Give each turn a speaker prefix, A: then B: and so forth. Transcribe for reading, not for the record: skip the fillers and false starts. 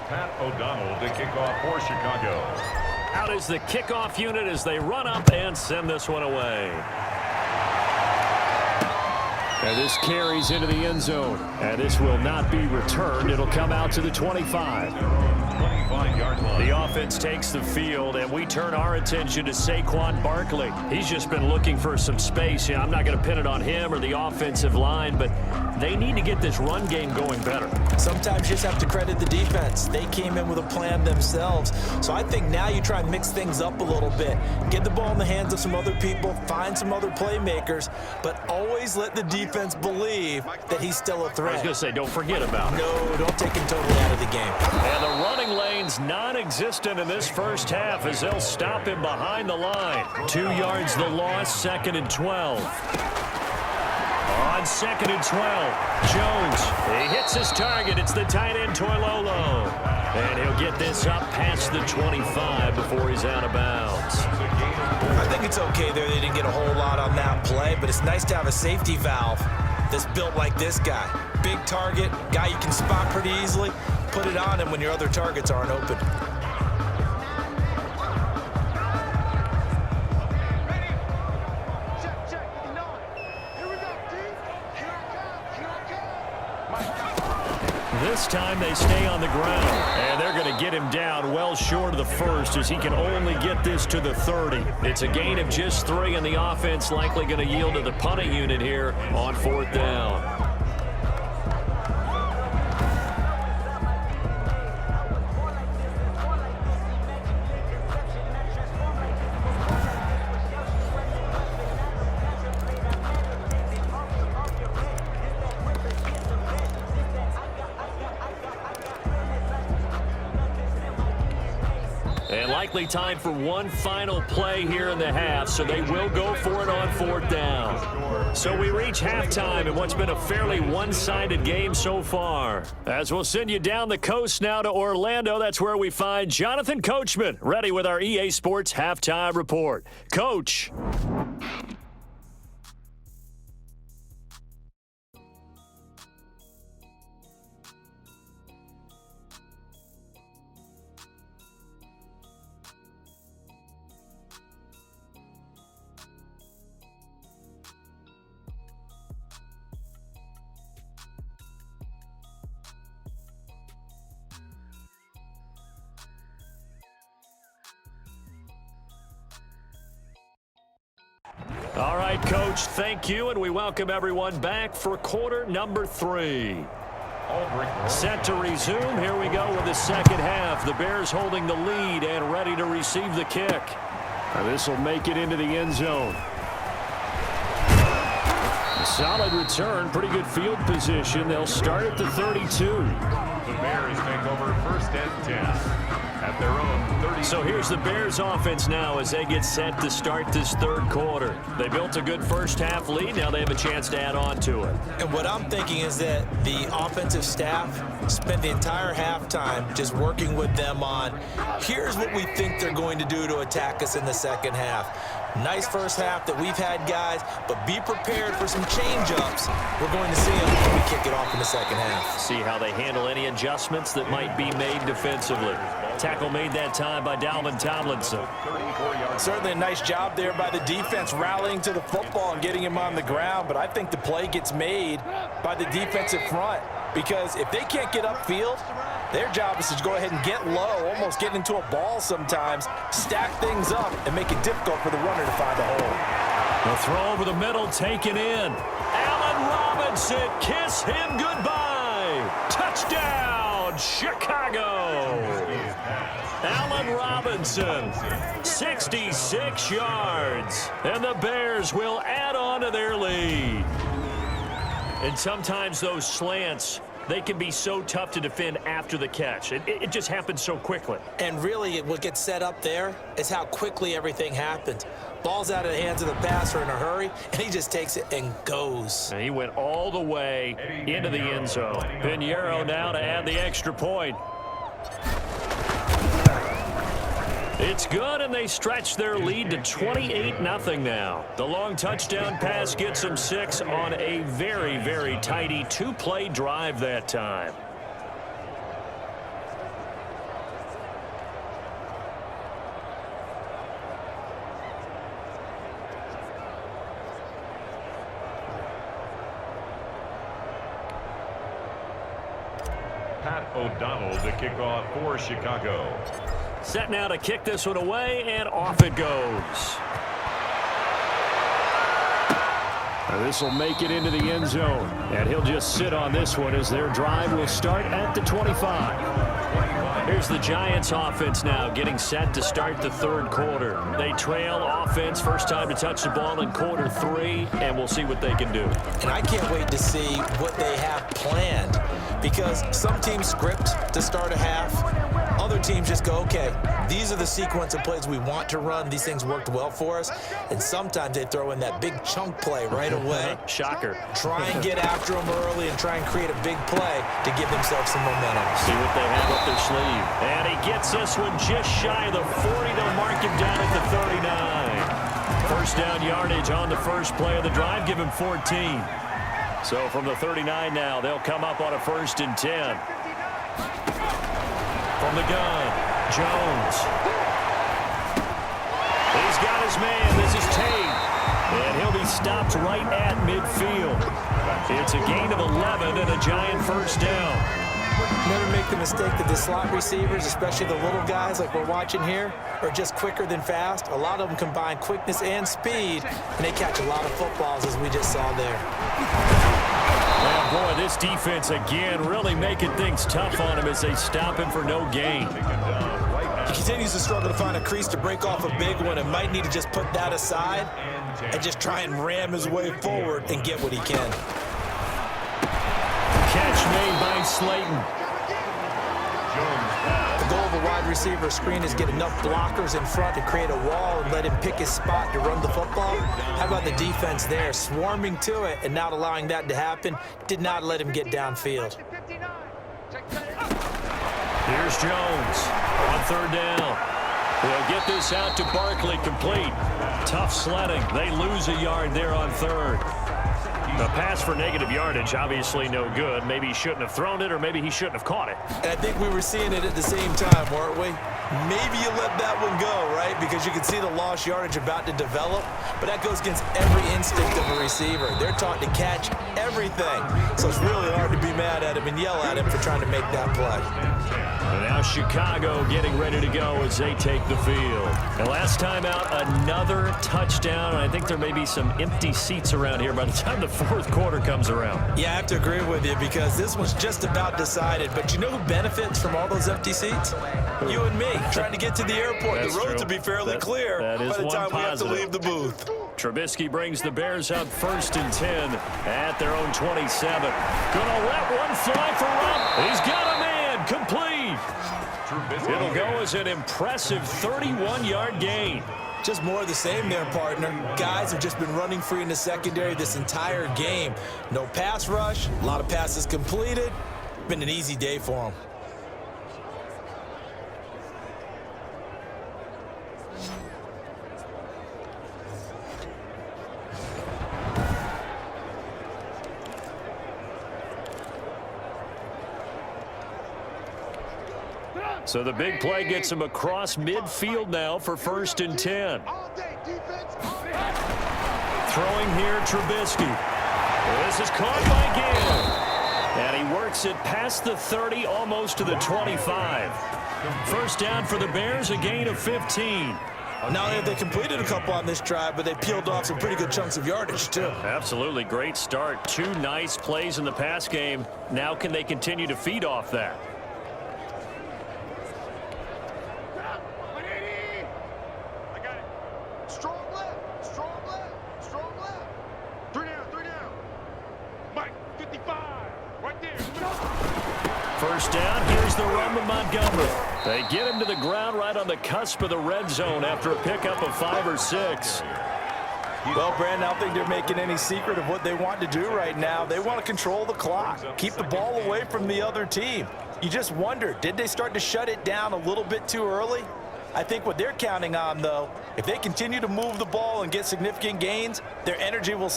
A: Pat O'Donnell to kick off for Chicago.
B: Out is the kickoff unit as they run up and send this one away. And this carries into the end zone. And this will not be returned. It'll come out to the 25.
A: 25-yard line.
B: The offense takes the field, and we turn our attention to Saquon Barkley. He's just been looking for some space. I'm not going to pin it on him or the offensive line, but they need to get this run game going better.
C: Sometimes you just have to credit the defense. They came in with a plan themselves. So I think now you try and mix things up a little bit. Get the ball in the hands of some other people, find some other playmakers, but always let the defense believe that he's still a threat.
B: I was going to say, don't forget about it.
C: No, don't take him totally out of the game.
B: And the running lane's non-existent in this first half as they'll stop him behind the line. 2 yards the loss, 2nd and 12. On 2nd and 12, Jones, he hits his target. It's the tight end, Toilolo. And he'll get this up past the 25 before he's out of bounds.
C: I think it's okay there. They didn't get a whole lot on that play, but it's nice to have a safety valve that's built like this guy. Big target, guy you can spot pretty easily. Put it on him when your other targets aren't open.
B: This time they stay on the ground, and they're going to get him down well short of the first as he can only get this to the 30. It's a gain of just 3, and the offense likely going to yield to the punting unit here on 4th down. And likely time for one final play here in the half, so they will go for it on 4th down. So we reach halftime in what's been a fairly one-sided game so far. As we'll send you down the coast now to Orlando, that's where we find Jonathan Coachman, ready with our EA Sports Halftime Report. Coach. All right, Coach, thank you, and we welcome everyone back for quarter number 3. Set to resume. Here we go with the second half. The Bears holding the lead and ready to receive the kick. This will make it into the end zone. Solid return, pretty good field position. They'll start at the 32.
A: The Bears take over 1st and 10. At their own 30.
B: So here's the Bears offense now as they get set to start this 3rd quarter. They built a good first half lead. Now they have a chance to add on to it.
C: And what I'm thinking is that the offensive staff spent the entire halftime just working with them on, here's what we think they're going to do to attack us in the second half. Nice first half that we've had, guys, but be prepared for some change-ups. We're going to see them when we kick it off in the second half.
B: See how they handle any adjustments that might be made defensively. Tackle made that time by Dalvin Tomlinson.
C: Certainly a nice job there by the defense rallying to the football and getting him on the ground, but I think the play gets made by the defensive front because if they can't get upfield, their job is to go ahead and get low, almost get into a ball sometimes, stack things up, and make it difficult for the runner to find a hole.
B: The throw over the middle taken in. Allen Robinson, kiss him goodbye. Touchdown, Chicago. Allen Robinson, 66 yards. And the Bears will add on to their lead. And sometimes those slants, they can be so tough to defend after the catch. It just happens so quickly.
C: And really, what gets set up there is how quickly everything happens. Ball's out of the hands of the passer in a hurry, and he just takes it and goes.
B: And he went all the way into the end zone. Pinheiro now to add the extra point. It's good, and they stretch their lead to 28-0 now. The long touchdown pass gets them 6 on a very, very tidy 2-play drive that time.
A: O'Donnell to kick off for Chicago.
B: Set now to kick this one away, and off it goes. This will make it into the end zone, and he'll just sit on this one as their drive will start at the 25. Here's the Giants offense now getting set to start the third quarter. They trail offense, first time to touch the ball in quarter 3, and we'll see what they can do.
C: And I can't wait to see what they have planned, because some teams script to start a half. Other teams just go, okay, these are the sequence of plays we want to run. These things worked well for us. And sometimes they throw in that big chunk play right away.
B: Shocker.
C: Try and get after them early and try and create a big play to give themselves some momentum.
B: See what they have up their sleeve. And he gets this one just shy of the 40. They'll mark him down at the 39. First down yardage on the first play of the drive. Give him 14. So from the 39 now, they'll come up on a 1st and 10. From the gun, Jones. He's got his man. This is Tate. And he'll be stopped right at midfield. It's a gain of 11 and a Giant first down.
C: Never make the mistake that the slot receivers, especially the little guys like we're watching here, are just quicker than fast. A lot of them combine quickness and speed, and they catch a lot of footballs, as we just saw there.
B: Well, boy, this defense again really making things tough on him as they stop him for no gain.
C: He continues to struggle to find a crease to break off a big one and might need to just put that aside and just try and ram his way forward and get what he can.
B: Catch made by Slayton.
C: The goal of a wide receiver screen is get enough blockers in front to create a wall and let him pick his spot to run the football. How about the defense there, swarming to it and not allowing that to happen? Did not let him get downfield.
B: Here's Jones on 3rd down. They'll get this out to Barkley, complete. Tough sledding. They lose a yard there on 3rd. The pass for negative yardage, obviously no good. Maybe he shouldn't have thrown it, or maybe he shouldn't have caught it.
C: And I think we were seeing it at the same time, weren't we? Maybe you let that one go, right? Because you can see the lost yardage about to develop. But that goes against every instinct of a receiver. They're taught to catch everything. So it's really hard to be mad at him and yell at him for trying to make that play.
B: And now Chicago getting ready to go as they take the field. And last time out, another touchdown. I think there may be some empty seats around here by the time the 4th quarter comes around.
C: Yeah, I have to agree with you because this one's just about decided. But you know who benefits from all those empty seats? You and me, trying to get to the airport.
B: That's
C: the roads
B: true.
C: will be fairly clear
B: that is
C: by the time we have to
B: positive.
C: leave the booth.
B: Trubisky brings the Bears up 1st and 10 at their own 27. Gonna let one fly for Rupp. He's got a man, complete. It'll go as an impressive 31-yard gain.
C: Just more of the same there, partner. Guys have just been running free in the secondary this entire game. No pass rush, a lot of passes completed. Been an easy day for them.
B: So the big play gets him across midfield now for 1st and 10. Throwing here, Trubisky. This is caught by Gill. And he works it past the 30, almost to the 25. First down for the Bears, a gain of 15.
C: Now they completed a couple on this drive, but they peeled off some pretty good chunks of yardage, too.
B: Absolutely great start. 2 nice plays in the pass game. Now can they continue to feed off that? First down, here's the run with Montgomery. They get him to the ground right on the cusp of the red zone after a pickup of 5 or 6.
C: Well, Brandon, I don't think they're making any secret of what they want to do right now. They want to control the clock, keep the ball away from the other team. You just wonder, did they start to shut it down a little bit too early? I think what they're counting on, though, if they continue to move the ball and get significant gains, their energy will